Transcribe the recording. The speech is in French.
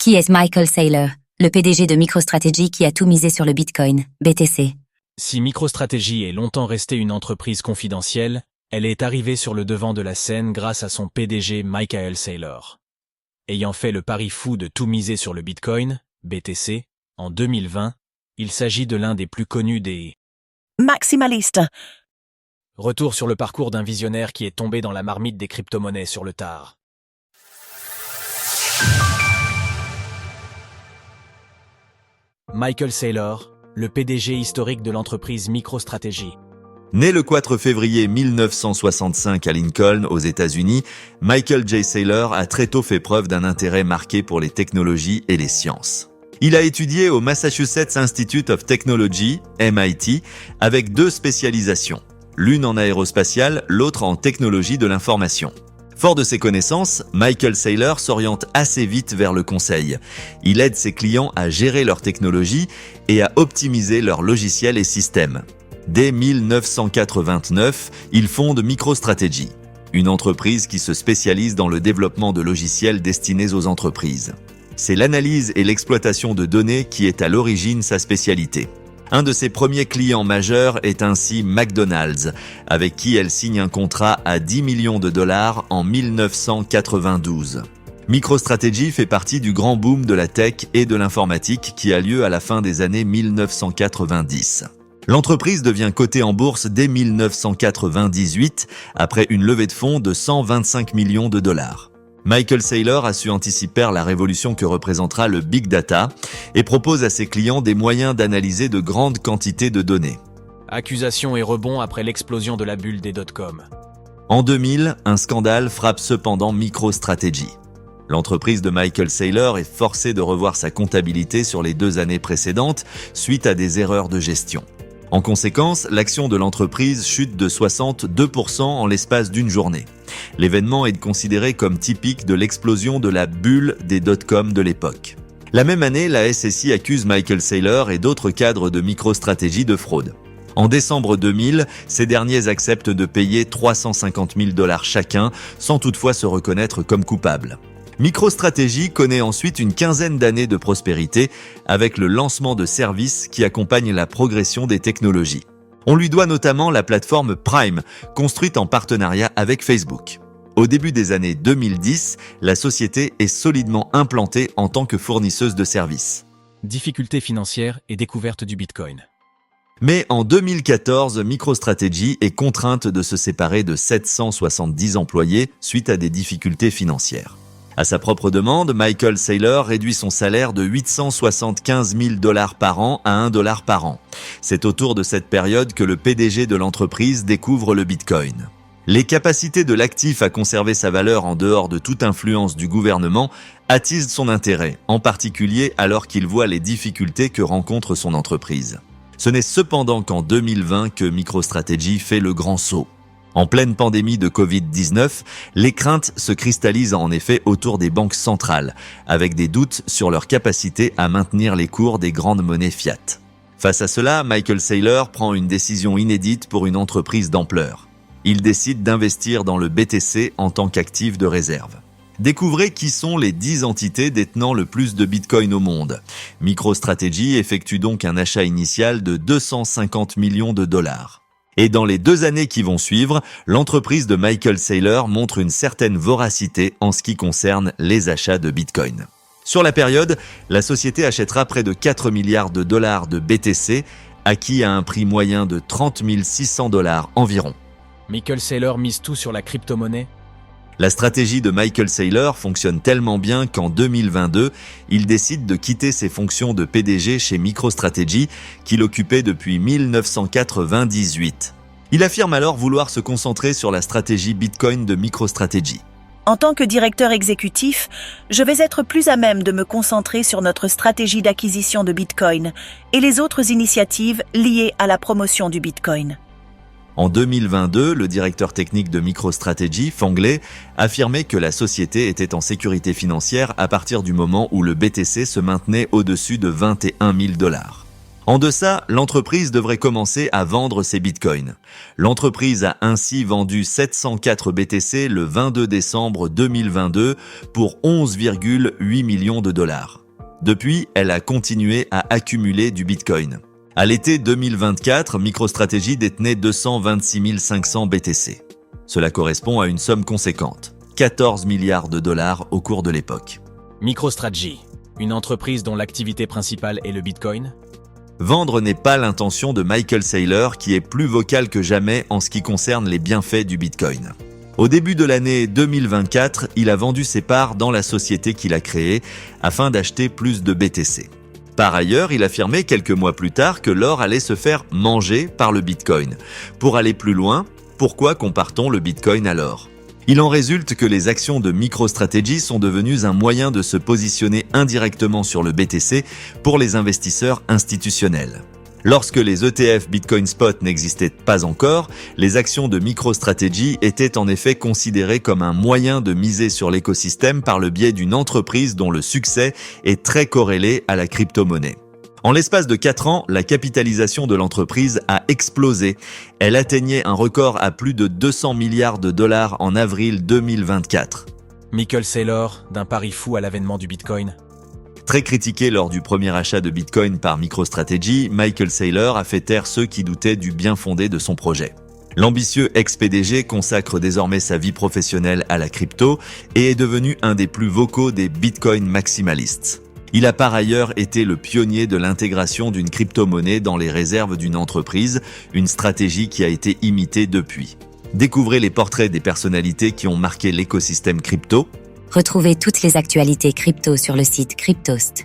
Qui est Michael Saylor, le PDG de MicroStrategy qui a tout misé sur le Bitcoin, BTC? Si MicroStrategy est longtemps restée une entreprise confidentielle, elle est arrivée sur le devant de la scène grâce à son PDG Michael Saylor. Ayant fait le pari fou de tout miser sur le Bitcoin, BTC, en 2020, il s'agit de l'un des plus connus des maximalistes. Retour sur le parcours d'un visionnaire qui est tombé dans la marmite des crypto-monnaies sur le tard. Michael Saylor, le PDG historique de l'entreprise MicroStrategy. Né le 4 février 1965 à Lincoln, aux États-Unis, Michael J. Saylor a très tôt fait preuve d'un intérêt marqué pour les technologies et les sciences. Il a étudié au Massachusetts Institute of Technology, MIT, avec 2 spécialisations, l'une en aérospatiale, l'autre en technologie de l'information. Fort de ses connaissances, Michael Saylor s'oriente assez vite vers le conseil. Il aide ses clients à gérer leur technologie et à optimiser leurs logiciels et systèmes. Dès 1989, il fonde MicroStrategy, une entreprise qui se spécialise dans le développement de logiciels destinés aux entreprises. C'est l'analyse et l'exploitation de données qui est à l'origine sa spécialité. Un de ses premiers clients majeurs est ainsi McDonald's, avec qui elle signe un contrat à $10 millions en 1992. MicroStrategy fait partie du grand boom de la tech et de l'informatique qui a lieu à la fin des années 1990. L'entreprise devient cotée en bourse dès 1998, après une levée de fonds de $125 millions. Michael Saylor a su anticiper la révolution que représentera le Big Data et propose à ses clients des moyens d'analyser de grandes quantités de données. Accusation et rebond après l'explosion de la bulle des dot-com. En 2000, un scandale frappe cependant MicroStrategy. L'entreprise de Michael Saylor est forcée de revoir sa comptabilité sur les 2 années précédentes suite à des erreurs de gestion. En conséquence, l'action de l'entreprise chute de 62% en l'espace d'une journée. L'événement est considéré comme typique de l'explosion de la bulle des dot-com de l'époque. La même année, la SEC accuse Michael Saylor et d'autres cadres de MicroStrategy de fraude. En décembre 2000, ces derniers acceptent de payer $350 000 chacun, sans toutefois se reconnaître comme coupables. MicroStrategy connaît ensuite une quinzaine d'années de prospérité avec le lancement de services qui accompagnent la progression des technologies. On lui doit notamment la plateforme Prime, construite en partenariat avec Facebook. Au début des années 2010, la société est solidement implantée en tant que fournisseuse de services. Difficultés financières et découverte du Bitcoin. Mais en 2014, MicroStrategy est contrainte de se séparer de 770 employés suite à des difficultés financières. À sa propre demande, Michael Saylor réduit son salaire de $875 000 par an à $1 par an. C'est autour de cette période que le PDG de l'entreprise découvre le Bitcoin. Les capacités de l'actif à conserver sa valeur en dehors de toute influence du gouvernement attisent son intérêt, en particulier alors qu'il voit les difficultés que rencontre son entreprise. Ce n'est cependant qu'en 2020 que MicroStrategy fait le grand saut. En pleine pandémie de Covid-19, les craintes se cristallisent en effet autour des banques centrales, avec des doutes sur leur capacité à maintenir les cours des grandes monnaies fiat. Face à cela, Michael Saylor prend une décision inédite pour une entreprise d'ampleur. Il décide d'investir dans le BTC en tant qu'actif de réserve. Découvrez qui sont les 10 entités détenant le plus de Bitcoin au monde. MicroStrategy effectue donc un achat initial de $250 millions. Et dans les 2 années qui vont suivre, l'entreprise de Michael Saylor montre une certaine voracité en ce qui concerne les achats de Bitcoin. Sur la période, la société achètera près de $4 milliards de BTC, acquis à un prix moyen de $30 600 environ. Michael Saylor mise tout sur la crypto-monnaie. La stratégie de Michael Saylor fonctionne tellement bien qu'en 2022, il décide de quitter ses fonctions de PDG chez MicroStrategy, qu'il occupait depuis 1998. Il affirme alors vouloir se concentrer sur la stratégie Bitcoin de MicroStrategy. En tant que directeur exécutif, je vais être plus à même de me concentrer sur notre stratégie d'acquisition de Bitcoin et les autres initiatives liées à la promotion du Bitcoin. En 2022, le directeur technique de MicroStrategy, Feng affirmait que la société était en sécurité financière à partir du moment où le BTC se maintenait au-dessus de $21 000. En deçà, l'entreprise devrait commencer à vendre ses bitcoins. L'entreprise a ainsi vendu 704 BTC le 22 décembre 2022 pour 11,8 millions de dollars. Depuis, elle a continué à accumuler du bitcoin. À l'été 2024, MicroStrategy détenait 226 500 BTC. Cela correspond à une somme conséquente, 14 milliards de dollars au cours de l'époque. MicroStrategy, une entreprise dont l'activité principale est le bitcoin? Vendre n'est pas l'intention de Michael Saylor, qui est plus vocal que jamais en ce qui concerne les bienfaits du bitcoin. Au début de l'année 2024, il a vendu ses parts dans la société qu'il a créée afin d'acheter plus de BTC. Par ailleurs, il affirmait quelques mois plus tard que l'or allait se faire manger par le bitcoin. Pour aller plus loin, pourquoi compare-t-on le bitcoin à l'or ? Il en résulte que les actions de MicroStrategy sont devenues un moyen de se positionner indirectement sur le BTC pour les investisseurs institutionnels. Lorsque les ETF Bitcoin Spot n'existaient pas encore, les actions de MicroStrategy étaient en effet considérées comme un moyen de miser sur l'écosystème par le biais d'une entreprise dont le succès est très corrélé à la crypto-monnaie. En l'espace de 4 ans, la capitalisation de l'entreprise a explosé. Elle atteignait un record à plus de 200 milliards de dollars en avril 2024. Michael Saylor, d'un pari fou à l'avènement du bitcoin? Très critiqué lors du premier achat de Bitcoin par MicroStrategy, Michael Saylor a fait taire ceux qui doutaient du bien fondé de son projet. L'ambitieux ex-PDG consacre désormais sa vie professionnelle à la crypto et est devenu un des plus vocaux des Bitcoin maximalistes. Il a par ailleurs été le pionnier de l'intégration d'une crypto-monnaie dans les réserves d'une entreprise, une stratégie qui a été imitée depuis. Découvrez les portraits des personnalités qui ont marqué l'écosystème crypto. Retrouvez toutes les actualités crypto sur le site cryptost.fr.